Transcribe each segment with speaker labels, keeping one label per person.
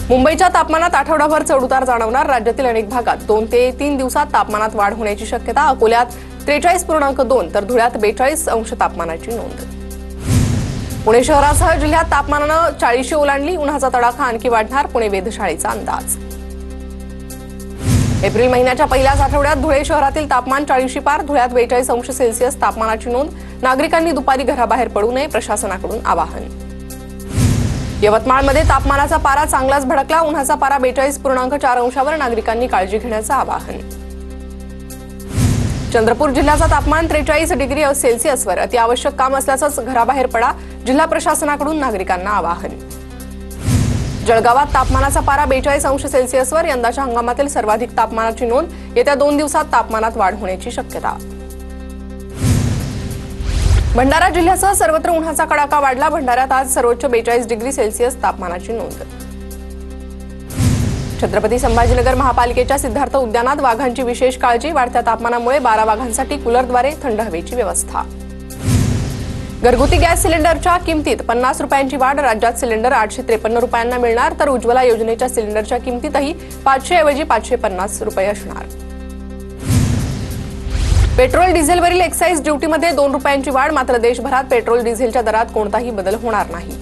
Speaker 1: मुंबईच्या तापमानात आठवडाभर चढउतार जाणवणार। राज्यातील अनेक भागात 2 ते 3 दिवसात तापमानात वाढ होण्याची शक्यता। अकोल्यात 43.2 तर धुळ्यात 42 अंश तापमानाची नोंद। पुणे शहरासह जिल्ह्यात तापमानानं 40 ओलांडली। उन्हाचा तडाखा आणखी वाढणार, पुणे वेधशाळेचा अंदाज। एप्रिल महिन्याच्या पहिल्याच आठवड्यात धुळे शहरातील तापमान 40 पार। धुळ्यात 42 अंश सेल्सिअस तापमानाची नोंद। नागरिकांनी दुपारी घराबाहेर पडू नये, प्रशासनाकडून आवाहन। यवतमाळमध्ये तापमानाचा पारा चांगलाच भडकला। उन्हाचा पारा 42.4 अंशावर। नागरिकांनी काळजी घेण्याचं आवाहन। चंद्रपूर जिल्ह्याचा तापमान 43 डिग्री सेल्सिअसवर। अतिआवश्यक काम असल्यासच घराबाहेर पडा, जिल्हा प्रशासनाकडून नागरिकांना आवाहन। जळगावात तापमानाचा पारा 42 अंश सेल्सिअसवर। यंदाच्या हंगामातील सर्वाधिक तापमानाची नोंद। येत्या 2 दिवसात तापमानात वाढ होण्याची शक्यता। भंडारा जिल्ह्यासह सर्वत्र उन्हाचा कडाका वाढला। भंडाऱ्यात आज सर्वोच्च 42 डिग्री सेल्सिअस तापमानाची नोंद। छत्रपती संभाजीनगर महापालिकेच्या सिद्धार्थ उद्यानात वाघांची विशेष काळजी। वाढत्या तापमानामुळे 12 वाघांसाठी कूलरद्वारे थंड हवेची व्यवस्था। घरगुती गॅस सिलेंडरच्या किमतीत 50 रुपयांची वाढ। राज्यात सिलेंडर 853 रुपयांना मिळणार, तर उज्ज्वला योजनेच्या सिलेंडरच्या किमतीतही 500 ऐवजी 550 रुपये असणार। पेट्रोल डिझेलवरील एक्साईज ड्युटीमध्ये 2 रुपयांची वाढ। मात्र देशभरात पेट्रोल डिझेलच्या दरात कोणताही बदल होणार नाही।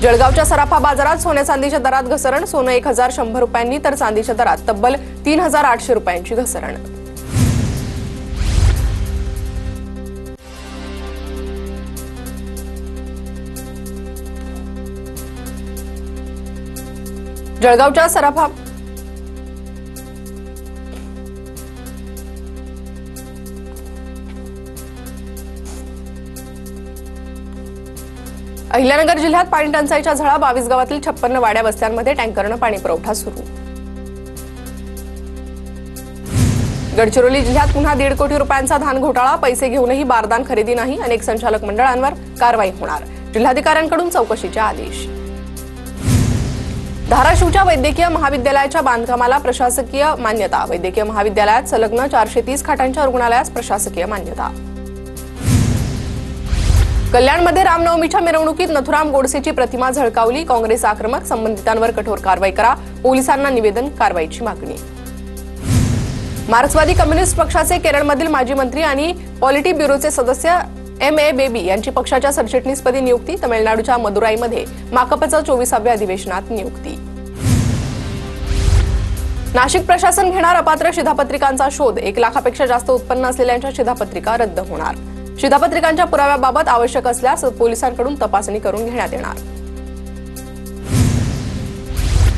Speaker 1: जळगावच्या सराफा बाजारात सोन्या चांदीच्या दरात घसरण। सोनं 1100 रुपयांनी तर चांदीच्या दरात तब्बल 3800 रुपयांची घसरण। जळगावच्या सराफा अहिल्यानगर जिल्ह्यात पाणी टंचाईच्या झळा। 22 गावातील 56 वाड्या वस्त्यांमध्ये टँकरनं पाणी पुरवठा सुरू। गडचिरोली जिल्ह्यात पुन्हा 1.5 कोटी रुपयांचा धान घोटाळा। पैसे घेऊनही बारदान खरेदी नाही। अनेक संचालक मंडळांवर कारवाई होणार। जिल्हाधिकाऱ्यांकडून चौकशीचे आदेश। धाराशिवच्या वैद्यकीय महाविद्यालयाच्या बांधकामाला प्रशासकीय मान्यता। वैद्यकीय महाविद्यालयात संलग्न 430 खाटांच्या रुग्णालयास प्रशासकीय मान्यता। कल्याणमध्ये रामनवमीच्या मिरवणुकीत नथुराम गोडसेची प्रतिमा झळकावली। काँग्रेस आक्रमक, संबंधितांवर कठोर कारवाई करा। पोलिसांना निवेदन, कारवाईची मागणी। मार्क्सवादी कम्युनिस्ट पक्षाचे केरळमधील माजी मंत्री आणि पॉलिटी ब्युरोचे सदस्य M.A. बेबी यांची पक्षाच्या सरचिटणीसपदी नियुक्ती। तमिळनाडूच्या मदुराईमध्ये माकपचं 24व्या अधिवेशनात नियुक्ती। नाशिक प्रशासन घेणार अपात्र शिधापत्रिकांचा शोध। 1 लाखापेक्षा जास्त उत्पन्न असलेल्यांच्या शिधापत्रिका रद्द होणार। शिधापत्रिकांच्या पुराव्याबाबत आवश्यक असल्यास पोलिसांकडून तपासणी करून घेण्यात येणार।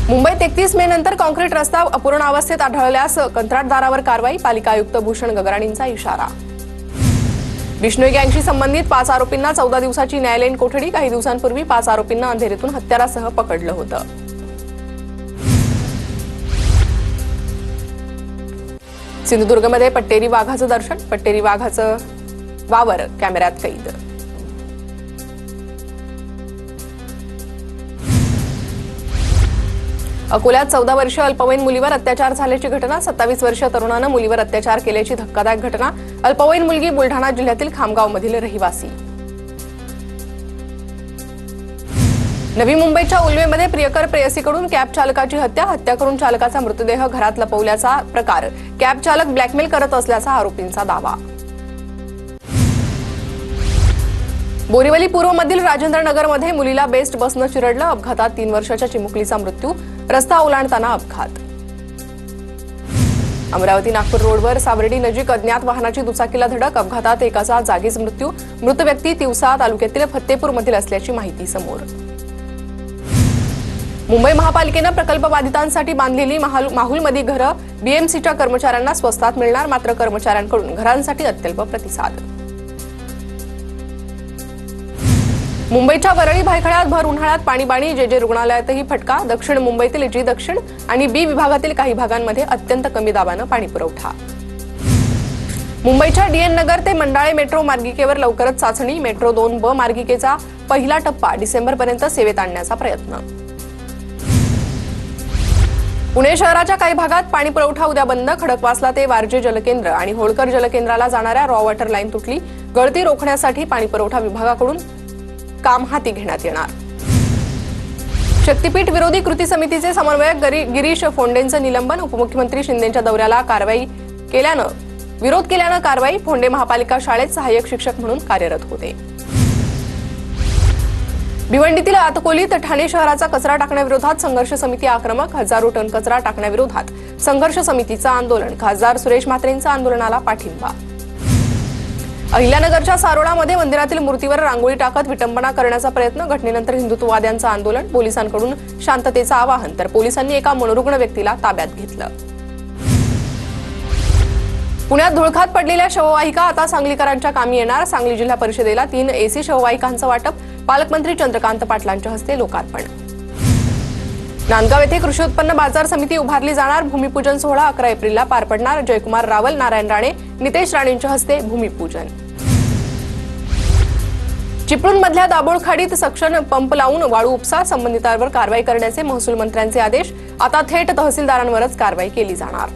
Speaker 1: मुंबईत 31 मे नंतर कॉन्क्रीट रस्ता अपूर्ण अवस्थेत आढळल्यास कंत्राटदारावर कारवाई। पालिका आयुक्त भूषण गगराणींचा इशारा। बिश्नोई गँगशी संबंधित 5 आरोपींना 14 दिवसाची न्यायालयीन कोठडी। काही दिवसांपूर्वी 5 आरोपींना अंधेरीतून हत्यारासह पकडलं होतं। सिंधुदुर्गमध्ये पट्टेरी वाघाचं दर्शन। पट्टेरी वाघाचं वावर कॅमेऱ्यात कैद। अकोल्यात 14 वर्षीय अल्पवयीन मुलीवर अत्याचार झाल्याची घटना। 27 वर्षीय तरुणानं मुलीवर अत्याचार केल्याची धक्कादायक घटना। अल्पवयीन मुलगी बुलढाणा जिल्ह्यातील खामगावमधील रहिवासी। नवी मुंबईच्या उल्वेमध्ये प्रियकर प्रेयसीकडून कॅब चालकाची हत्या। हत्या करून चालकाचा मृतदेह घरात लपवल्याचा प्रकार। कॅब चालक ब्लॅकमेल करत असल्याचा आरोपींचा दावा। बोरीवली पूर्वमधील राजेंद्रनगरमध्ये मुलीला बेस्ट बसनं चिरडलं। अपघातात 3 वर्षाच्या चिमुकलीचा मृत्यू। रस्ता ओलांडताना अपघात। अमरावती नागपूर रोडवर सावर्डी नजीक अज्ञात वाहनाची दुचाकीला धडक। अपघातात एकाचा जागीच मृत्यू। मृत व्यक्ती तिवसा तालुक्यातील फत्तेपूरमधील असल्याची माहिती समोर। मुंबई महापालिकेनं प्रकल्प बाधितांसाठी बांधलेली माहुलमधली घरं BMCच्या कर्मचाऱ्यांना स्वस्तात मिळणार। मात्र कर्मचाऱ्यांकडून घरांसाठी अत्यल्प प्रतिसाद। मुंबईच्या वरळी भायखळ्यात भर उन्हाळ्यात पाणीबाणी। JJ रुग्णालयातही फटका। दक्षिण मुंबईतील G दक्षिण आणि B विभागातील काही भागांमध्ये अत्यंत कमी दाबानं पाणी पुरवठा। मुंबईच्या DN नगर ते मंडाळे मेट्रो मार्गिकेवर लवकरच चाचणी। मेट्रो 2B मार्गिकेचा पहिला टप्पा डिसेंबरपर्यंत सेवेत आणण्याचा प्रयत्न। पुणे शहराच्या काही भागात पाणी पुरवठा उद्या बंद। खडकवासला ते वारजे जलकेंद्र आणि होळकर जलकेंद्राला जाणाऱ्या रॉ वॉटर लाईन तुटली। गळती रोखण्यासाठी पाणी पुरवठा विभागाकडून काम हाती घेण्यात येणार। शक्तीपीठ विरोधी कृती समितीचे समन्वयक गिरीश फोंडेंचं निलंबन. उपमुख्यमंत्री शिंदेंच्या दौऱ्याला विरोध केल्यानं कारवाई. फोंडे महापालिका शाळेत सहाय्यक शिक्षक म्हणून कार्यरत होते. भिवंडीतील आतकोलीत ठाणे शहराचा कचरा टाकण्याविरोधात संघर्ष समिती आक्रमक. हजारो टन कचरा टाकण्याविरोधात संघर्ष समितीचं आंदोलन. खासदार सुरेश म्हात्रेंचा आंदोलनाला पाठिंबा. अहिल्यानगरच्या सारोळामध्ये मंदिरातील मूर्तीवर रांगोळी टाकत विटंबना करण्याचा प्रयत्न. घटनेनंतर हिंदुत्ववाद्यांचं आंदोलन. पोलिसांकडून शांततेचं आवाहन, तर पोलिसांनी एका मनोरुग्ण व्यक्तीला ताब्यात घेतलं. पुण्यात धुळखात पडलेल्या शववाहिका आता सांगलीकरांच्या कामी येणार. सांगली जिल्हा परिषदेला 3 एसी शववाहिकांचं वाटप. पालकमंत्री चंद्रकांत पाटलांच्या हस्ते लोकार्पण. नांदगाव येथे कृषी उत्पन्न बाजार समिती उभारली जाणार. भूमिपूजन सोहळा 11 एप्रिलला पार पडणार. जयकुमार रावल, नारायण राणे, नितेश राणेंच्या हस्ते भूमिपूजन. चिपळूणमधल्या दाभोळ खाडीत सक्शन पंप लावून वाळू उपसा. संबंधितांवर कारवाई करण्याचे महसूल मंत्र्यांचे आदेश. आता थेट तहसीलदारांवरच कारवाई केली जाणार.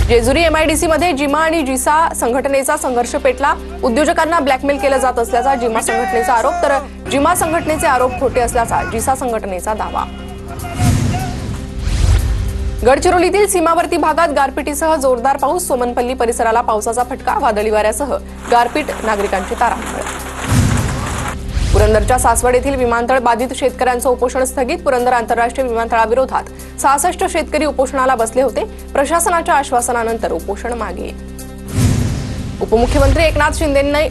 Speaker 1: जेजुरी एमआयडीसी मध्ये जिमा आणि जिसा संघटनेचा संघर्ष पेटला. उद्योजकांना ब्लॅकमेल केलं जात असल्याचा जिमा संघटनेचा आरोप, तर जिमा संघटनेचे आरोप खोटे असल्याचा जिसा संघटनेचा दावा. गडचिरोलीतील सीमावर्ती भागात गारपिटीसह जोरदार पाऊस. सोमनपल्ली परिसराला पावसाचा फटका. वादळी वाऱ्यासह गारपीट, नागरिकांची तारांबळ. पुरंदरच्या सासवड येथील विमानतळ बाधित शेतकऱ्यांचं उपोषण स्थगित. पुरंदर आंतरराष्ट्रीय विमानतळाविरोधात 66 शेतकरी उपोषणाला बसले होते. प्रशासनाच्या आश्वासनानंतर उपोषण मागे. उपमुख्यमंत्री एकनाथ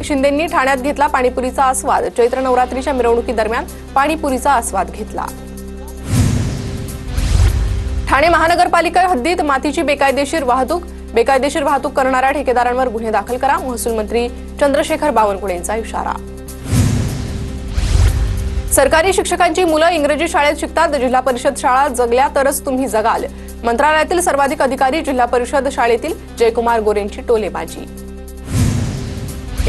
Speaker 1: शिंदेंनी ठाण्यात घेतला पाणीपुरीचा आस्वाद. चैत्र नवरात्रीच्या मिरवणुकीदरम्यान पाणीपुरीचा आस्वाद घेतला. ठाणे महानगरपालिका हद्दीत मातीची बेकायदेशीर वाहतूक करणाऱ्या ठेकेदारांवर गुन्हे दाखल करा. महसूल मंत्री चंद्रशेखर बावनकुळेंचा इशारा. सरकारी शिक्षकांची मुलं इंग्रजी शाळेत शिकतात. जिल्हा परिषद शाळा जगल्या तरच तुम्ही जगाल. मंत्रालयातील सर्वाधिक अधिकारी जिल्हा परिषद शाळेतील जयकुमार गोरेंची टोलेबाजी.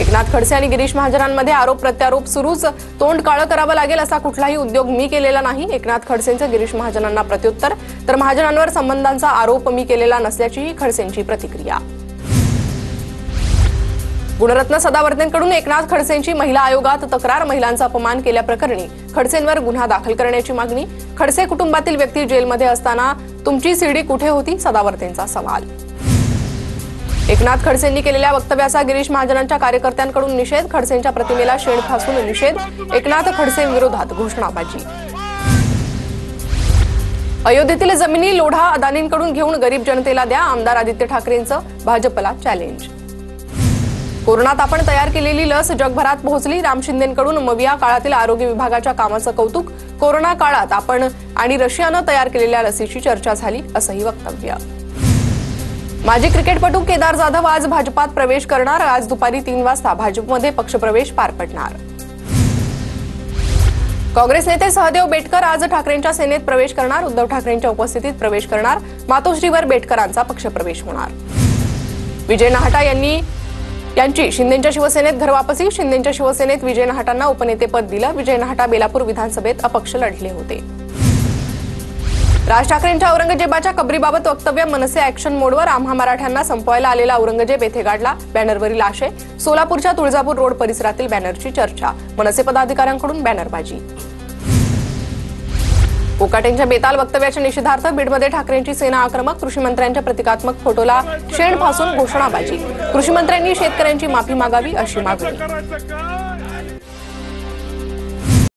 Speaker 1: एकनाथ खडसे आणि गिरीश महाजनांमध्ये आरोप प्रत्यारोप सुरूच. तोंड काळं करावं लागेल असा कुठलाही उद्योग मी केलेला नाही. एकनाथ खडसेंचं गिरीश महाजनांना प्रत्युत्तर, तर महाजनांवर संबंधांचा आरोप मी केलेला नसल्याचीही खडसेंची प्रतिक्रिया. गुणरत्न सदावर्तेंकडून एकनाथ खडसेंची महिला आयोगात तक्रार. महिलांचा अपमान केल्याप्रकरणी खडसेंवर गुन्हा दाखल करण्याची मागणी. खडसे कुटुंबातील व्यक्ती जेलमध्ये असताना तुमची सीडी कुठे होती? सदावर्तेंचा सवाल. एकनाथ खडसेंनी केलेल्या वक्तव्याचा गिरीश महाजनांच्या कार्यकर्त्यांकडून निषेध. खडसेंच्या प्रतिमेला शेण फासून निषेध. एकनाथ खडसेंविरोधात घोषणाबाजी. अयोध्येतील जमिनी लोढा अदानींकडून घेऊन गरीब जनतेला द्या. आमदार आदित्य ठाकरेंचं भाजपला चॅलेंज. कोरोनात आपण तयार केलेली लस जगभरात पोहोचली. राम शिंदेंकडून मविया काळातील आरोग्य विभागाच्या कामाचं कौतुक. कोरोना काळात आपण आणि रशियानं तयार केलेल्या लसीची चर्चा झाली, असंही वक्तव्य. माजी क्रिकेटपटू केदार जाधव आज भाजपात प्रवेश करणार. आज दुपारी 3 वाजता भाजपमध्ये पक्षप्रवेश पार पडणार. काँग्रेस नेते सहदेव बेटकर आज ठाकरेंच्या सेनेत प्रवेश करणार. उद्धव ठाकरेंच्या उपस्थितीत प्रवेश करणार. मातोश्रीवर बेटकरांचा पक्षप्रवेश होणार. विजय नाहटा यांची शिंदेंच्या शिवसेनेत घरवापसी. शिंदेंच्या शिवसेनेत विजय नाहटांना उपनेतेपद दिलं. विजय नाहटा बेलापूर विधानसभेत अपक्ष लढले होते. राज ठाकरेंच्या औरंगजेबाच्या कबरीबाबत वक्तव्य. मनसे ऍक्शन मोडवर. आम्हा मराठ्यांना संपवायला आलेला औरंगजेब येथे गाडला. बॅनरवरील आशय. सोलापूरच्या तुळजापूर रोड परिसरातील बॅनरची चर्चा. मनसे पदाधिकाऱ्यांकडून बॅनरबाजी. कोकाटेंच्या बेताल वक्तव्याच्या निषेधार्थ बीडमध्ये ठाकरेंची सेना आक्रमक. कृषी मंत्र्यांच्या प्रतिकात्मक फोटोला शेण फासून घोषणाबाजी. कृषी मंत्र्यांनी शेतकऱ्यांची माफी मागावी अशी मागणी.